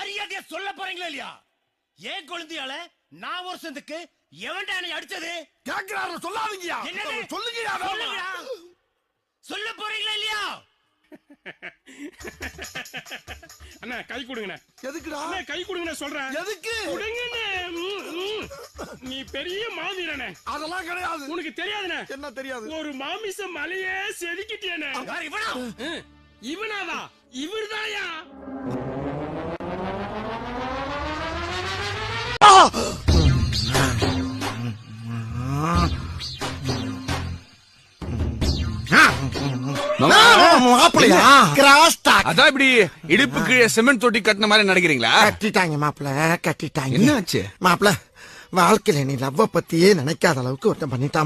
மரியாதையா சொல்ல போறீங்களா இல்லையா? ஏன் குழந்தையால நான் வருஷத்துக்கு எவன்டா என்னை அடிச்சது? கேக்குறாரு சொல்லாதீங்கயா. சொல்லுங்கயா. சொல்ல போறீங்களா இல்லையா? அண்ணா கை கொடுங்கண்ணே. எதுக்குடா? அண்ணா கை கொடுங்கண்ணே சொல்றேன். எதுக்கு? கொடுங்கண்ணே. நீ பெரிய மாவீரனே. அதெல்லாம் கிடையாது. உனக்கு தெரியாதுண்ணே. என்ன தெரியாது? ஒரு மாமிச மலையே செதுக்கிட்டேனே. இவனா? இவனாவா? இவர்தாயா? அதான் இப்படி இடுப்பு கீழே சிமெண்ட் தொட்டி கட்டின மாதிரி நடக்கிறீங்களா? கட்டிட்டாங்க மாப்பிள்ள, கட்டிட்டாங்க. என்ன ஆச்சு மாப்பிள்ள? வாழ்க்கையில நீ லவ்வ பத்தியே நினைக்காத அளவுக்கு ஒருத்தன் பண்ணிட்டான்.